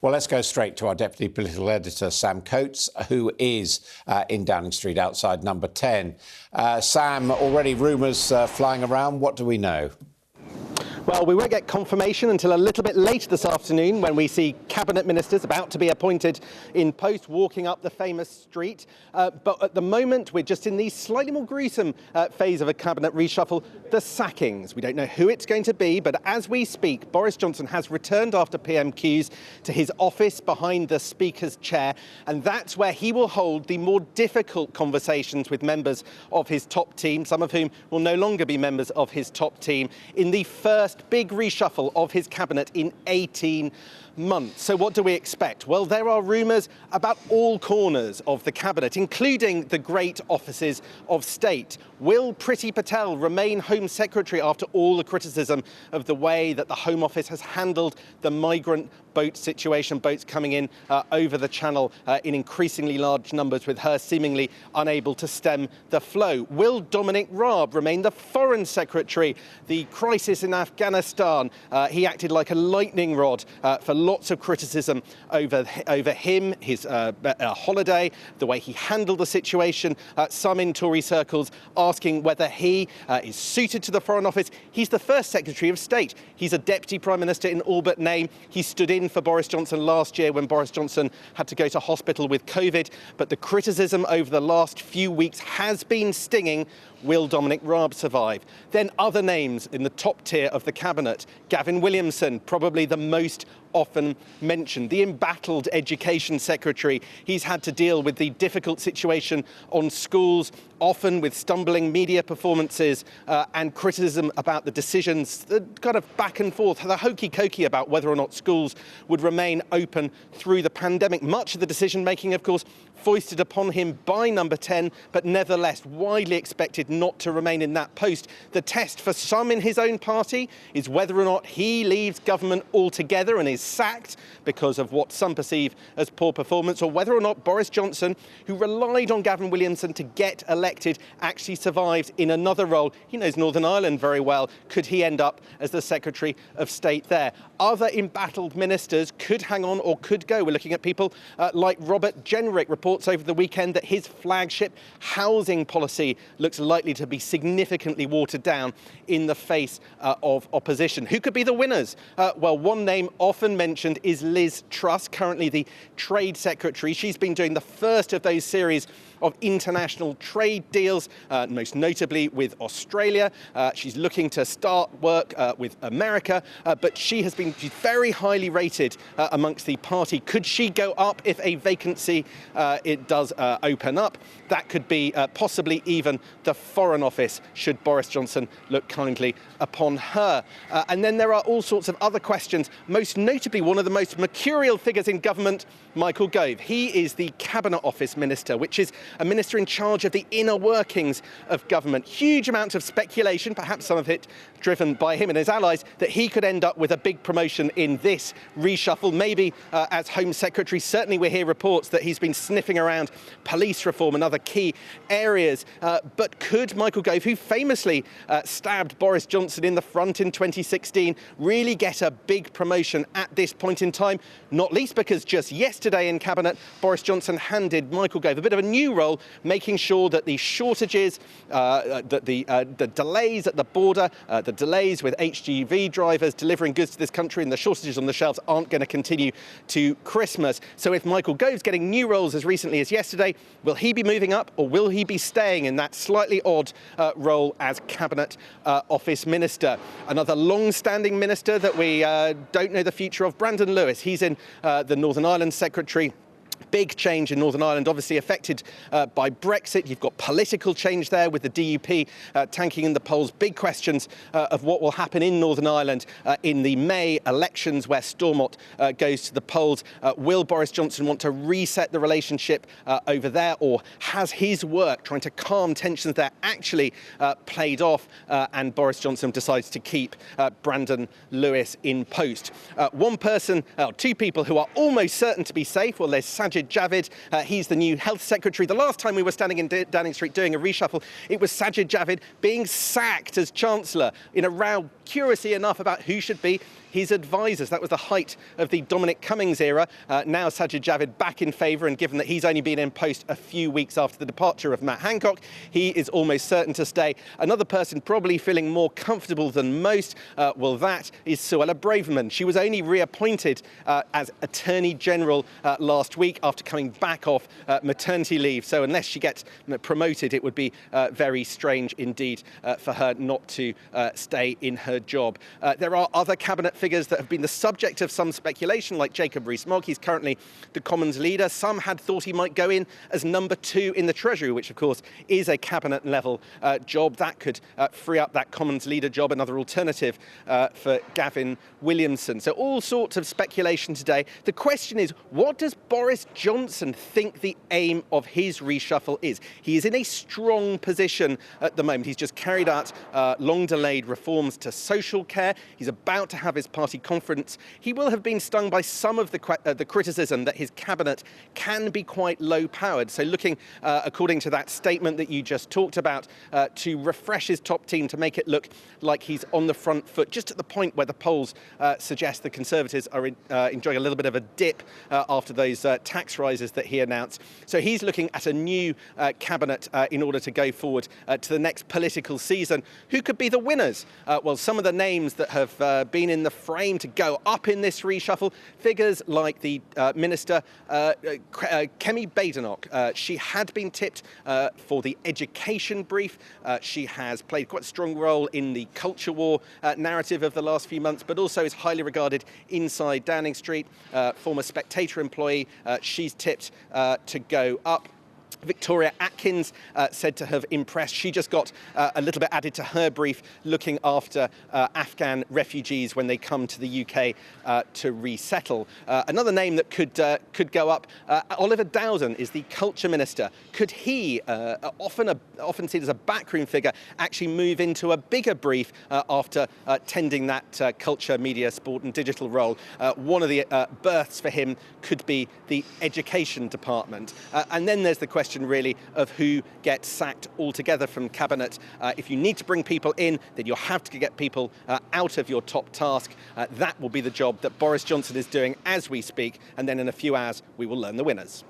Well, let's go straight to our Deputy Political Editor, Sam Coates, who is in Downing Street outside number 10. Sam, already rumours flying around. What do we know? Well, we won't get confirmation until a little bit later this afternoon when we see cabinet ministers about to be appointed in post walking up the famous street. But at the moment, we're just in the slightly more gruesome phase of a cabinet reshuffle, the sackings. We don't know who it's going to be, but as we speak, Boris Johnson has returned after PMQs to his office behind the Speaker's chair, and that's where he will hold the more difficult conversations with members of his top team, some of whom will no longer be members of his top team, in the first big reshuffle of his cabinet in 18 months. So what do we expect? Well, there are rumours about all corners of the cabinet, including the great offices of state. Will Priti Patel remain Home Secretary after all the criticism of the way that the Home Office has handled the migrant boat situation, boats coming in over the channel in increasingly large numbers, with her seemingly unable to stem the flow? Will Dominic Raab remain the Foreign Secretary? The crisis in Afghanistan, he acted like a lightning rod for lots of criticism over him, his holiday, the way he handled the situation. Some in Tory circles asking whether he is suited to the Foreign Office. He's the first Secretary of State. He's a Deputy Prime Minister in all but name. He stood in for Boris Johnson last year when Boris Johnson had to go to hospital with COVID. But the criticism over the last few weeks has been stinging. Will Dominic Raab survive? Then other names in the top tier of the cabinet. Gavin Williamson, probably the most often mentioned, the embattled Education Secretary. He's had to deal with the difficult situation on schools, often with stumbling media performances and criticism about the decisions, the kind of back and forth, the hokey-cokey about whether or not schools would remain open through the pandemic. Much of the decision-making, of course, foisted upon him by number 10, but nevertheless widely expected not to remain in that post. The test for some in his own party is whether or not he leaves government altogether and is sacked because of what some perceive as poor performance, or whether or not Boris Johnson, who relied on Gavin Williamson to get elected, actually survives in another role. He knows Northern Ireland very well. Could he end up as the Secretary of State there? Other embattled ministers could hang on or could go. We're looking at people like Robert Jenrick. Reports over the weekend that his flagship housing policy looks likely to be significantly watered down in the face of opposition. Who could be the winners? Well, one name often mentioned is Liz Truss, currently the Trade Secretary. She's been doing the first of those series of international trade deals, most notably with Australia. She's looking to start work with America, but she's very highly rated amongst the party. Could she go up if a vacancy it does open up? That could be possibly even the Foreign Office, should Boris Johnson look kindly upon her. And then there are all sorts of other questions, most notably one of the most mercurial figures in government, Michael Gove. He is the Cabinet Office Minister, which is a minister in charge of the inner workings of government. Huge amounts of speculation, perhaps some of it driven by him and his allies, that he could end up with a big promotion in this reshuffle, maybe as Home Secretary. Certainly we hear reports that he's been sniffing around police reform and other key areas. But could Michael Gove, who famously stabbed Boris Johnson in the front in 2016, really get a big promotion at this point in time? Not least because just yesterday in Cabinet, Boris Johnson handed Michael Gove a bit of a new role, making sure that the shortages, the delays at the border, the delays with HGV drivers delivering goods to this country and the shortages on the shelves aren't going to continue to Christmas. So if Michael Gove's getting new roles as recently as yesterday, will he be moving up or will he be staying in that slightly odd role as Cabinet Office Minister? Another long-standing minister that we don't know the future of, Brandon Lewis. He's in the Northern Ireland Secretary. Big change in Northern Ireland, obviously affected by Brexit. You've got political change there with the DUP tanking in the polls. Big questions of what will happen in Northern Ireland in the May elections, where Stormont goes to the polls. Will Boris Johnson want to reset the relationship over there, or has his work trying to calm tensions there actually played off and Boris Johnson decides to keep Brandon Lewis in post? Two people who are almost certain to be safe. Well, there's Sajid Javid. He's the new Health Secretary. The last time we were standing in Downing Street doing a reshuffle, it was Sajid Javid being sacked as Chancellor in a row, curiously enough, about who should be his advisors. That was the height of the Dominic Cummings era. Now Sajid Javid back in favour, and given that he's only been in post a few weeks after the departure of Matt Hancock, he is almost certain to stay. Another person probably feeling more comfortable than most, that is Suella Braverman. She was only reappointed as Attorney General last week after coming back off maternity leave. So unless she gets promoted, it would be very strange indeed for her not to stay in her job. There are other cabinet figures that have been the subject of some speculation, like Jacob Rees-Mogg. He's currently the Commons leader. Some had thought he might go in as number 2 in the Treasury, which of course is a cabinet level job. That could free up that Commons leader job, another alternative for Gavin Williamson. So all sorts of speculation today. The question is, what does Boris Johnson think the aim of his reshuffle is? He is in a strong position at the moment. He's just carried out long-delayed reforms to social care. He's about to have his party conference. He will have been stung by some of the criticism that his cabinet can be quite low-powered. So looking, according to that statement that you just talked about, to refresh his top team, to make it look like he's on the front foot, just at the point where the polls suggest the Conservatives are enjoying a little bit of a dip after those tax rises that he announced. So he's looking at a new cabinet in order to go forward to the next political season. Who could be the winners? Well, some of the names that have been in the frame to go up in this reshuffle, figures like the Minister Kemi Badenoch. She had been tipped for the education brief. She has played quite a strong role in the culture war narrative of the last few months, but also is highly regarded inside Downing Street. Former Spectator employee, she's tipped to go up. Victoria Atkins said to have impressed. She just got a little bit added to her brief, looking after Afghan refugees when they come to the UK to resettle. Another name that could go up, Oliver Dowden, is the Culture Minister. Could he, often seen as a backroom figure, actually move into a bigger brief after tending that culture, media, sport and digital role? One of the berths for him could be the education department. And then there's the question really of who gets sacked altogether from cabinet. If you need to bring people in, then you'll have to get people out of your top task. That will be the job that Boris Johnson is doing as we speak, and then in a few hours we will learn the winners.